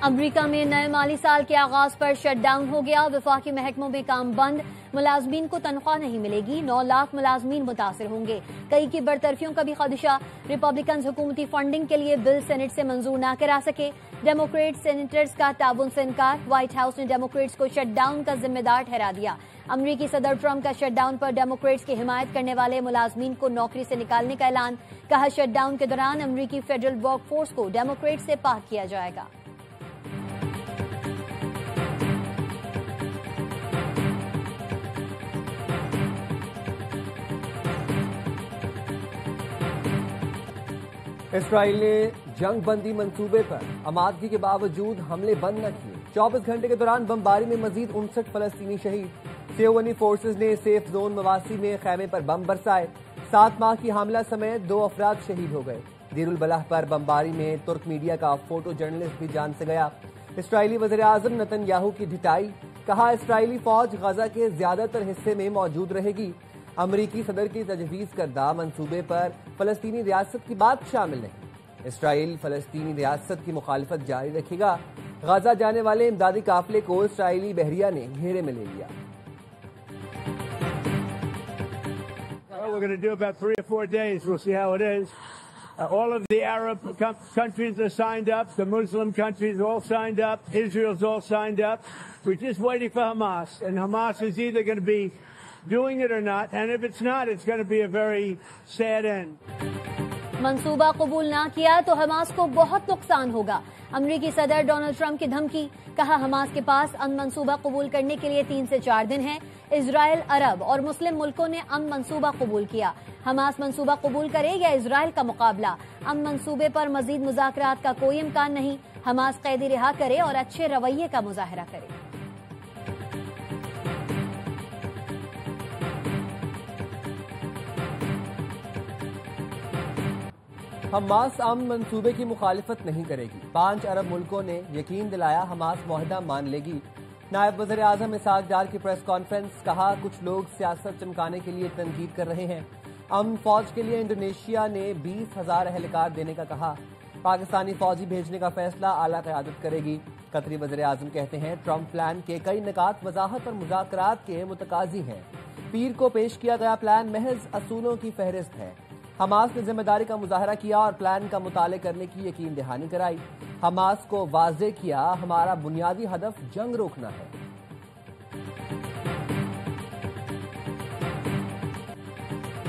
अमरीका में नए माली साल के आगाज पर शटडाउन हो गया। वफाकी महकमों में काम बंद, मुलाजमीन को तनख्वाह नहीं मिलेगी। 9 लाख मुलाजमीन मुतासिर होंगे। कई की बरतरफियों का भी खदशा। रिपब्लिकन हुकूमती फंडिंग के लिए बिल सेनेट से मंजूर न करा सके। डेमोक्रेट सेनेटर्स का ताउन से इनकार। व्हाइट हाउस ने डेमोक्रेट्स को शटडाउन का जिम्मेदार ठहरा दिया। अमरीकी सदर ट्रंप का शटडाउन पर डेमोक्रेट्स की हिमायत करने वाले मुलाजमीन को नौकरी से निकालने का ऐलान। कहा, शटडाउन के दौरान अमरीकी फेडरल वर्कफोर्स को डेमोक्रेट से पाक किया जाएगा। इसराइल ने जंग बंदी मंसूबे पर आमादगी के बावजूद हमले बंद न किए। 24 घंटे के दौरान बमबारी में मजीद 59 फलस्तीनी शहीद। सियोनी फोर्सेज ने सेफ जोन मवासी में खैमे पर बम बरसाए। 7 माह की हामला समेत 2 अफराद शहीद हो गए। दीरुल बलाह पर बमबारी में तुर्क मीडिया का फोटो जर्नलिस्ट भी जान से गया। इसराइली वज़ीर आज़म नेतन्याहू की ढिठाई। कहा, इसराइली फौज गजा के ज्यादातर हिस्से में मौजूद रहेगी। अमरीकी सदर की तजवीज करदा मंसूबे पर फलस्तीनी रियासत की बात शामिल नहीं। इसराइल फलस्तीनी रियासत की मुखालिफत जारी रखेगा। गजा जाने वाले इमदादी काफिले को इसराइली बहरिया ने घेरे में ले लिया। We're going to do about 3 or 4 days. We'll see how it is. All of the Arab countries are signed up. The Muslim countries all signed up. Israel's all signed up. We're just waiting for Hamas. And Hamas is either going to be doing it or not. And if it's not, it's going to be a very sad end. मंसूबा कबूल ना किया तो Hamas को बहुत नुकसान होगा। अमरीकी सदर डोनाल्ड ट्रंप की धमकी। कहा, हमास के पास अमन मंसूबा कबूल करने के लिए 3 से 4 दिन है। इजराइल, अरब और मुस्लिम मुल्कों ने अमन मंसूबा कबूल किया। हमास मंसूबा कबूल करे या इजराइल का मुकाबला, अमन मंसूबे पर मजीद मुज़ाकरात का कोई इम्कान नहीं। हमास कैदी रिहा करे और अच्छे रवैये का मुजाहरा करे। हमास अमन मंसूबे की मुखालिफत नहीं करेगी। 5 अरब मुल्कों ने यकीन दिलाया हमास मुआहदा मान लेगी। नायब वज़ीर आज़म इसहाक डार की प्रेस कॉन्फ्रेंस। कहा, कुछ लोग सियासत चमकाने के लिए तनकीद कर रहे हैं। अमन फौज के लिए इंडोनेशिया ने 20,000 एहलकार देने का कहा। पाकिस्तानी फौजी भेजने का फैसला आला क़यादत करेगी। कतरी वज़ीर आज़म कहते हैं, ट्रंप प्लान के कई निकात वजाहत और मुज़ाकरात के मुतकाज़ी हैं। पीर को पेश किया गया प्लान महज असूलों की फहरिस्त है। हमास ने जिम्मेदारी का मुजाहरा किया और प्लान का मुताले करने की यकीन दहानी कराई। हमास को वाज़े किया, हमारा बुनियादी हदफ जंग रोकना है।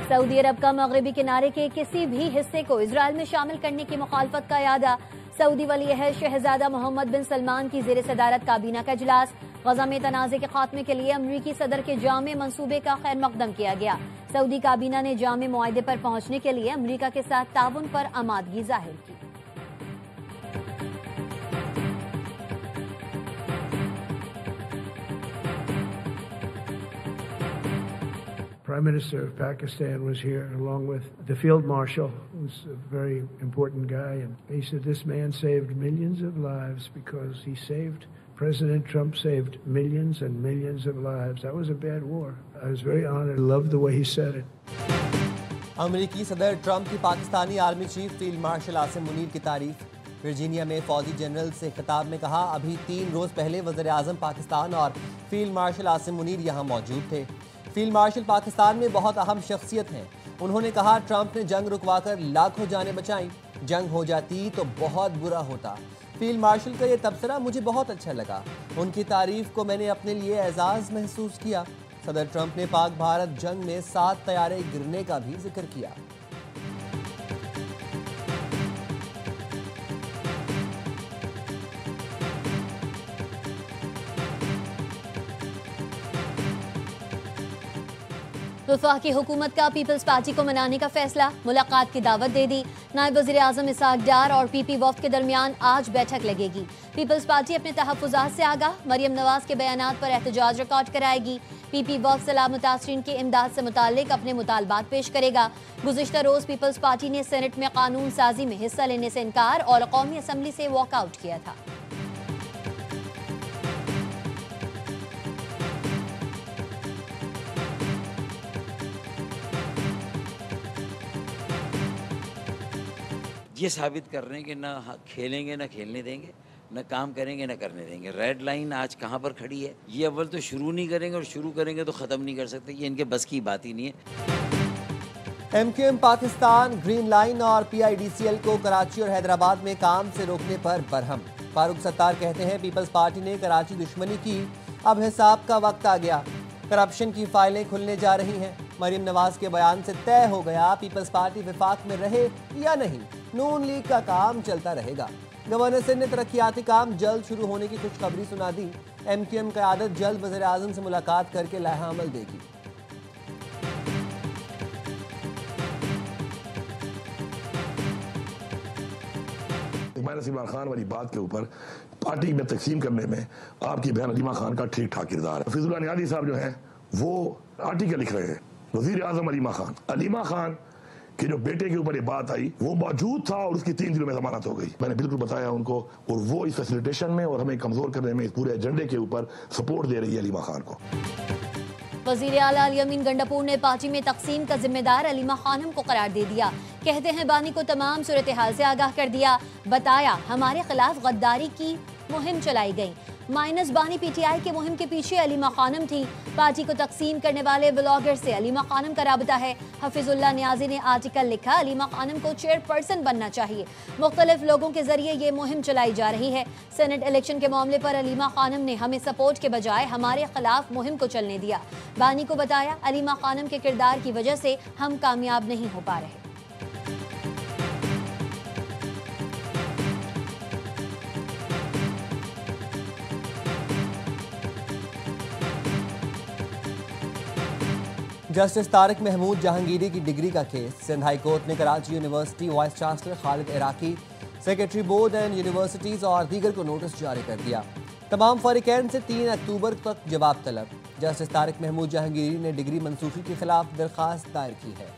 सऊदी अरब का मगरबी किनारे के किसी भी हिस्से को इजराइल में शामिल करने की मुखालफत का इरादा। सऊदी वली अहद शहजादा मोहम्मद बिन सलमान की ज़ेर सदारत काबीना का इजलास। गजा में तनाज़े के खात्मे के लिए अमरीकी सदर के जामे मंसूबे का खैर मकदम किया गया। सऊदी काबीना ने जामे मुआहदे पर पहुंचने के लिए अमरीका के साथ ताउन पर आमादगी जाहिर की। Prime Minister of Pakistan was here along with the Field Marshal, who's a very important guy, and he said this man saved millions of lives because he saved President Trump saved millions and millions of lives. That was a bad war. I was very honored. I loved the way he said it. अमरीकी सदर Trump की Pakistani army chief field marshal Asim Munir की तारीफ। Virginia में फौजी general से खिताब में कहा, अभी 3 रोज पहले वज़ीर आज़म पाकिस्तान और फील्ड मार्शल आसिम मुनीर यहाँ मौजूद थे। फील्ड मार्शल पाकिस्तान में बहुत अहम शख्सियत हैं। उन्होंने कहा, ट्रंप ने जंग रुकवाकर लाखों जानें बचाई। जंग हो जाती तो बहुत बुरा होता। फील्ड मार्शल का ये तबसरा मुझे बहुत अच्छा लगा। उनकी तारीफ को मैंने अपने लिए एजाज़ महसूस किया। सदर ट्रंप ने पाक भारत जंग में 7 तैयारे गिरने का भी जिक्र किया। वफाकी हुकूमत का पीपल्स पार्टी को मनाने का फैसला। मुलाकात की दावत दे दी। नायब वज़ीर आज़म इसहाक डार और पीपी वफ़द के दरमियान आज बैठक लगेगी। पीपल्स पार्टी अपने तहफ़्फ़ुज़ात से आगाह। मरियम नवाज के बयानात पर एहतजाज रिकॉर्ड कराएगी। पीपी वफ़द सलाह मुतासरीन की इमदाद से मुताल्लिक अपने मुतालबात पेश करेगा। गुज़िश्ता रोज़ पीपल्स पार्टी ने सेनेट में कानून साजी में हिस्सा लेने से इनकार और कौमी असम्बली से वॉकआउट किया था। ये साबित कर रहे हैं कि ना खेलेंगे ना खेलने देंगे। न काम करेंगे न करने देंगे। रेड लाइन आज कहाँ पर खड़ी है, ये अव्वल तो शुरू नहीं करेंगे और शुरू करेंगे तो ख़त्म नहीं कर सकते, ये इनके बस की बात ही नहीं है। MQM पाकिस्तान ग्रीन लाइन और PIDCL को कराची और हैदराबाद में काम से रोकने पर बरहम। फारूक सत्तार कहते हैं पीपल्स पार्टी ने कराची दुश्मनी की, अब हिसाब का वक्त आ गया। करप्शन की फाइलें खुलने जा रही हैं। मरीम नवाज के बयान से तय हो गया पीपल्स पार्टी विफाक में रहे या नहीं, नून लीग का काम चलता रहेगा। गवर्नर सिंध ने तरक्याती काम जल्द शुरू होने की खुशखबरी सुना दी। MQM क़यादत जल्द वज़ीर आज़म से मुलाकात करके लाहा अमल देगी। इमरान खान वाली बात के ऊपर पार्टी में तकसीम करने में आपकी बहन अलीमा खान का ठीक ठाक किरदार है। हफीजुल्लाह नियाज़ी साहब जो हैं वो आर्टिकल लिख रहे हैं, वज़ीर आज़म अलीमा खान के जो बेटे के ऊपर ये बात आई वो मौजूद था और उसकी 3 दिनों में जमानत हो गई। मैंने बिल्कुल बताया उनको, और वो इस फैसिलिटेशन में और हमें कमजोर करने में इस पूरे एजेंडे के ऊपर सपोर्ट दे रही है अलीमा खान को। वज़ीर आला अली अमीन गंडापुर ने पार्टी में तकसीम का जिम्मेदार अलीमा खानम को करार दे दिया। कहते हैं बानी को तमाम सूरत हाल से आगाह कर दिया, बताया हमारे खिलाफ गद्दारी की मुहिम चलाई गई। माइनस बानी PTI के मुहिम के पीछे अलीमा खानम थी। पार्टी को तकसीम करने वाले ब्लॉगर से अलीमा खानम का राबता है। हफीजुल्लाह नियाज़ी ने आर्टिकल लिखा, अलीमा खानम को चेयरपर्सन बनना चाहिए। मुख्तलिफ लोगों के जरिए ये मुहिम चलाई जा रही है। सेनेट इलेक्शन के मामले पर अलीमा खानम ने हमें सपोर्ट के बजाय हमारे खिलाफ मुहिम को चलने दिया। बानी को बताया अलीमा खानम के किरदार की वजह से हम कामयाब नहीं हो पा रहे। जस्टिस तारिक महमूद जहांगीरी की डिग्री का केस। सिंध हाई कोर्ट ने Karachi university vice chancellor Khalid Iraqi, secretary board and universities और दीगर को नोटिस जारी कर दिया। तमाम फरीकैन से 3 अक्टूबर तक जवाब तलब। जस्टिस तारिक महमूद जहांगीरी ने डिग्री मंसूखी के खिलाफ दरखास्त दायर की है।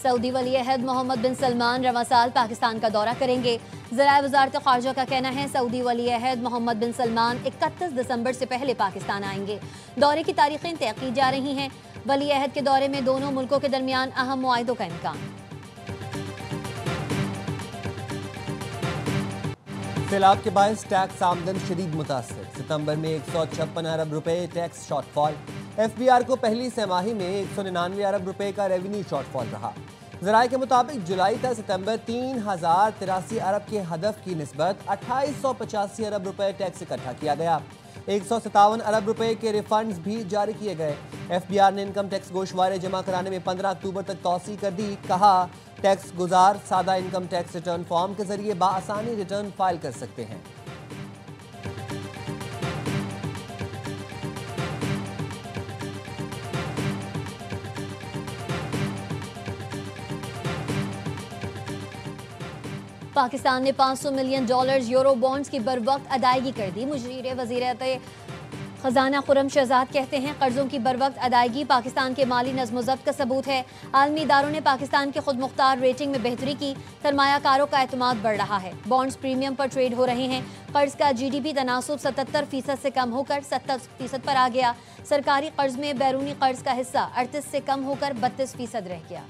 सऊदी वली अहद मोहम्मद बिन सलमान रवां साल पाकिस्तान का दौरा करेंगे। ज़राए वज़ारत ख़ारजा का कहना है सऊदी वली अहद मोहम्मद बिन सलमान 31 दिसंबर से पहले पाकिस्तान आएंगे। दौरे की तारीखें तय की जा रही हैं। वली अहद के दौरे में दोनों मुल्कों के दरमियान अहम मुआहिदों का इम्कान। सैलाब के बायस टैक्स आमदन शदीद मुतासर। सितंबर में 156 अरब रुपए टैक्स शॉर्टफॉल। FBR को पहली छमाही में 199 अरब रुपए का रेवेन्यू शॉर्टफॉल रहा। ज़राए के मुताबिक जुलाई तक सितंबर 3083 अरब के हदफ की निस्बत 2885 अरब रुपए टैक्स इकट्ठा किया गया। 157 अरब रुपए के रिफंड्स भी जारी किए गए। FBR ने इनकम टैक्स गोशवारे जमा कराने में 15 अक्टूबर तक तौसी कर दी। कहा टैक्स गुजार सादा इनकम टैक्स रिटर्न फॉर्म के जरिए बआसानी रिटर्न फाइल कर सकते हैं। पाकिस्तान ने $500 मिलियन यूरो बॉन्ड्स की बरवक्त अदायगी कर दी। मुशीर वज़ीर खजाना खुर्रम शहजाद कहते हैं कर्जों की बरवक्त अदायगी पाकिस्तान के माली नज़्म-ओ-ज़ब्त का सबूत है। आलमी इदारों ने पाकिस्तान के खुद मुख्तार रेटिंग में बेहतरी की। सरमायाकारों का एतमाद बढ़ रहा है। बॉन्ड्स प्रीमियम पर ट्रेड हो रहे हैं। कर्ज का GDP तनासुब 77% से कम होकर 70% पर आ गया। सरकारी कर्ज में बैरूनी कर्ज का हिस्सा 38 से कम होकर 32% रह गया।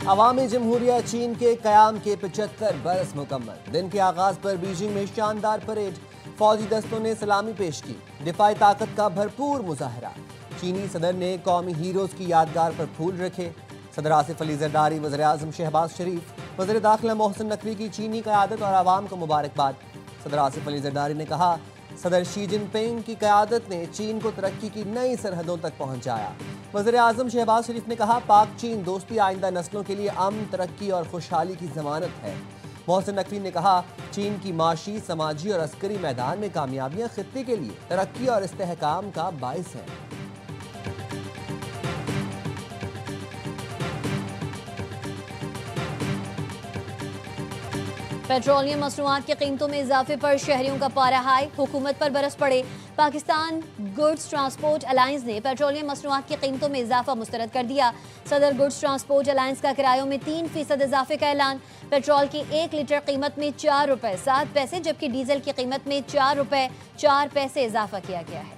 अवामी जमहूरिया चीन के कयाम के 75 बरस मुकम्मल। दिन के आगाज पर बीजिंग में शानदार परेड। फौजी दस्तों ने सलामी पेश की। दिफाई ताकत का भरपूर मुजाहरा। चीनी सदर ने कौमी हीरोज की यादगार पर फूल रखे। सदर आसिफ अली जरदारी, वज़ीर आज़म शहबाज शरीफ, वज़ीर दाखिला मोहसिन नकवी की चीनी क़यादत और आवाम को मुबारकबाद। सदर आसिफ अली जरदारी ने कहा सदर शी जिनपिंग की क़यादत ने चीन को तरक्की की नई सरहदों तक पहुंचाया। वज़ीर आज़म शहबाज शरीफ ने कहा पाक चीन दोस्ती आइंदा नस्लों के लिए अमन, तरक्की और खुशहाली की ज़मानत है। मोहसिन नकवी ने कहा चीन की माशी, समाजी और अस्करी मैदान में कामयाबियां खित्ते के लिए तरक्की और इस्तेहकाम का बाइस हैं। पेट्रोलियम मसनूआत की कीमतों में इजाफे पर शहरियों का पारा हाई, हुकूमत पर बरस पड़े। पाकिस्तान गुड्स ट्रांसपोर्ट अलायंस ने पेट्रोलियम मसनूआत की कीमतों में इजाफा मुस्तरद कर दिया। सदर गुड्स ट्रांसपोर्ट अलायंस का किरायों में 3% इजाफे का ऐलान। पेट्रोल की 1 लीटर कीमत में 4 रुपए 7 पैसे जबकि डीजल की कीमत में 4 रुपए 4 पैसे इजाफा किया गया है।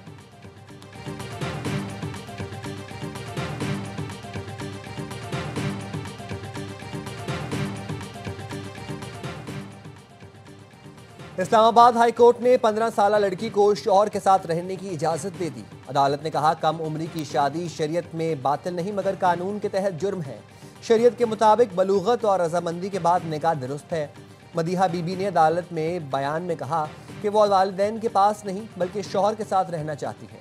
इस्लामाबाद हाई कोर्ट ने 15 साल लड़की को शौहर के साथ रहने की इजाजत दे दी। अदालत ने कहा कम उम्री की शादी शरीयत में बातिल नहीं मगर कानून के तहत जुर्म है। शरीयत के मुताबिक बलूगत और रजामंदी के बाद निकाह दुरुस्त है। मदीहा बीबी ने अदालत में बयान में कहा कि वो वालिदैन के पास नहीं बल्कि शौहर के साथ रहना चाहती है।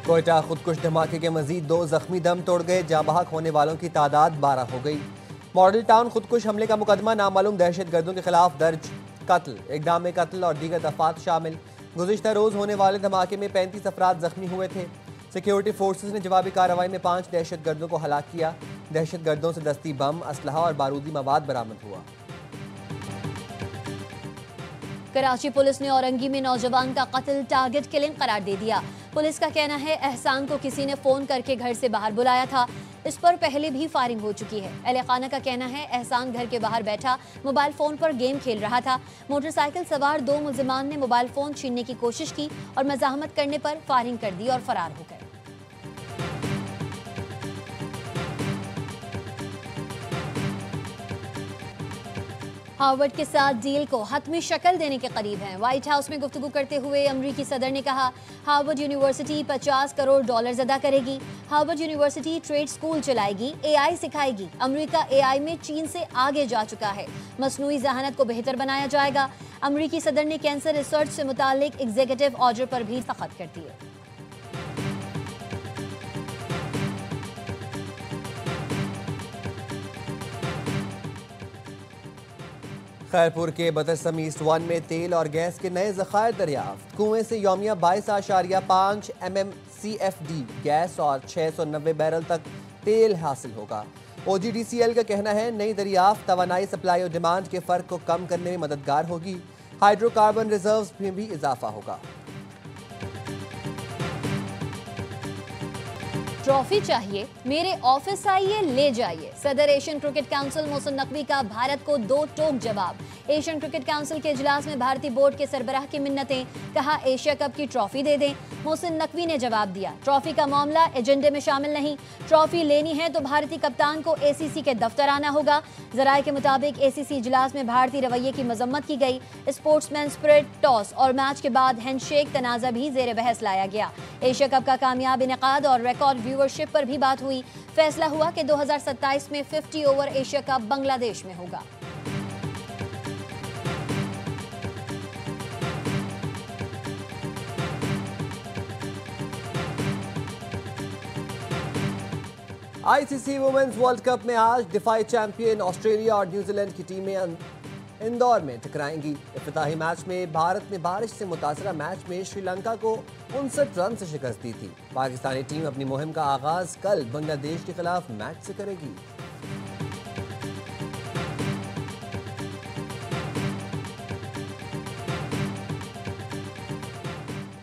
कोयटा खुदकुश धमाके के मजीद 2 जख्मी दम तोड़ गए। जाँ बहक होने वालों की तादाद 12 हो गई। मॉडल टाउन खुदकुश हमले का मुकदमा नामालूम दहशतगर्दों के खिलाफ दर्ज। कत्ल, इक़दाम कत्ल और दीगर दफात शामिल। गुज़िश्ता रोज होने वाले धमाके में 35 अफराद जख्मी हुए थे। सिक्योरिटी फोर्सेज ने जवाबी कार्रवाई में 5 दहशतगर्दों को हलाक किया। दहशतगर्दों से दस्ती बम, असलहा और बारूदी मवाद बरामद हुआ। कराची पुलिस ने औरंगी में नौजवान का कत्ल टारगेट किलिंग करार दे दिया। पुलिस का कहना है एहसान को किसी ने फोन करके घर से बाहर बुलाया था। इस पर पहले भी फायरिंग हो चुकी है। अहले खाना का कहना है एहसान घर के बाहर बैठा मोबाइल फोन पर गेम खेल रहा था। मोटरसाइकिल सवार 2 मुल्जिमान ने मोबाइल फोन छीनने की कोशिश की और मजाहमत करने पर फायरिंग कर दी और फरार हो गए। हार्वर्ड के साथ डील को हतमी शक्ल देने के करीब हैं। व्हाइट हाउस में गुफ्तगू करते हुए अमरीकी सदर ने कहा हार्वर्ड यूनिवर्सिटी $50 करोड़ अदा करेगी। हार्वर्ड यूनिवर्सिटी ट्रेड स्कूल चलाएगी, AI सिखाएगी। अमरीका AI में चीन से आगे जा चुका है। मसनूई जहानत को बेहतर बनाया जाएगा। अमरीकी सदर ने कैंसर रिसर्च से मुतालिक एग्जीक्यूटिव ऑर्डर पर भी दस्तखत कर दिए। खैरपुर के बतरसम ईस्ट 1 में तेल और गैस के नए ज़खायर दरियाफ्त। कुएं से यौमिया 22.5 MMCFD गैस और 690 बैरल तक तेल हासिल होगा। OGDCL का कहना है नई दरियाफ्त तवानाई सप्लाई और डिमांड के फ़र्क को कम करने में मददगार होगी। हाइड्रोकार्बन रिजर्व्स में भी इजाफा होगा। ट्रॉफी चाहिए, मेरे ऑफिस आइए ले जाइए। सदर Asian cricket council Mohsin Naqvi का भारत को 2 टोक जवाब। एशियन क्रिकेट काउंसिल के इजलास में भारतीय बोर्ड के सरबराह की मिन्नतें, कहा एशिया कप की ट्रॉफी दे दें। मोहसिन नकवी ने जवाब दिया ट्रॉफी का मामला एजेंडे में शामिल नहीं। ट्रॉफी लेनी है तो भारतीय कप्तान को ACC के दफ्तर आना होगा। जराये के मुताबिक ACC इजलास में भारतीय रवैये की मजम्मत की गई। स्पोर्ट्समैन स्पिरिट, टॉस और मैच के बाद हैंडशेक तनाज़ा भी जेर बहस लाया गया। एशिया कप का कामयाब इनेकाद और रिकॉर्ड व्यूअरशिप पर भी बात हुई। फैसला हुआ कि 2027 में 50 ओवर एशिया कप बांग्लादेश में होगा। ICC वुमेन्स वर्ल्ड कप में आज डिफाई चैंपियन ऑस्ट्रेलिया और न्यूजीलैंड की टीमें इंदौर में टकराएंगी। इफ्तिताही मैच में भारत ने बारिश से मुतासरा मैच में श्रीलंका को 59 रन से शिकस्त दी थी। पाकिस्तानी टीम अपनी मुहिम का आगाज कल बांग्लादेश के खिलाफ मैच से करेगी।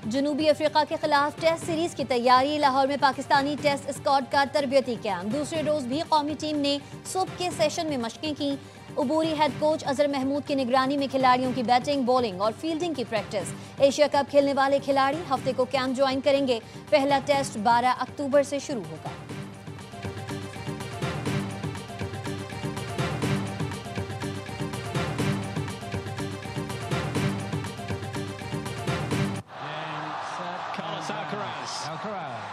जनूबी अफ्रीका के खिलाफ टेस्ट सीरीज की तैयारी। लाहौर में पाकिस्तानी टेस्ट स्क्वाड का तरबियती कैंप। दूसरे रोज भी कौमी टीम ने सुबह के सेशन में मशकें की। उबूरी हेड कोच अजहर महमूद की निगरानी में खिलाड़ियों की बैटिंग, बॉलिंग और फील्डिंग की प्रैक्टिस। एशिया कप खेलने वाले खिलाड़ी हफ्ते को कैंप ज्वाइन करेंगे। पहला टेस्ट 12 अक्टूबर से शुरू होगा।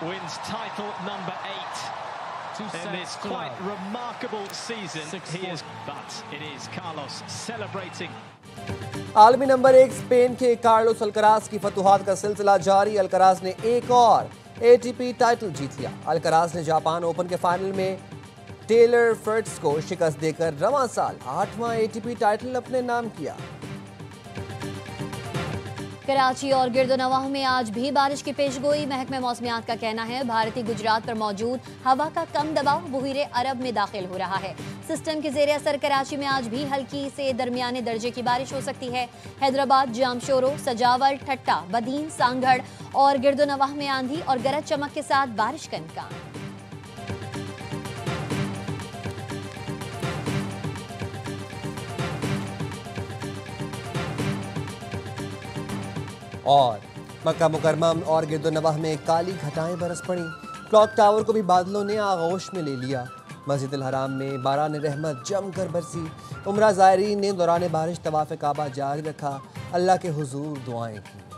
Wins title number 8 in this quite remarkable season. But it is Carlos celebrating. आलमी नंबर 1 स्पेन के कार्लोस अल्कराज की फतुहात का सिलसिला जारी। अल्कराज ने एक और ATP टाइटल जीत लिया। अल्कराज ने जापान ओपन के फाइनल में टेलर फ्रिट्ज को शिकस्त देकर रवां साल 8वां ATP टाइटल अपने नाम किया। कराची और गिरदोनवाह में आज भी बारिश की पेशगोई। महकमे मौसमियात का कहना है भारतीय गुजरात पर मौजूद हवा का कम दबाव बहीरे अरब में दाखिल हो रहा है। सिस्टम के जेर असर कराची में आज भी हल्की से दरमियाने दर्जे की बारिश हो सकती है। हैदराबाद, जामशोरो, सजावल, ठट्टा, बदीन, सांगढ़ और गिरदोनवाह में आंधी और गरज चमक के साथ बारिश का इम्कान। और मक्का मुकरमा और गिरदोनवाह में काली घटाएं बरस पड़ी। क्लॉक टावर को भी बादलों ने आगोश में ले लिया। मस्जिद अल हराम में बारान रहमत जमकर बरसी। उम्रा ज़ायरीन ने दौरान बारिश तवाफ़ काबा जारी रखा, अल्लाह के हुजूर दुआएं की।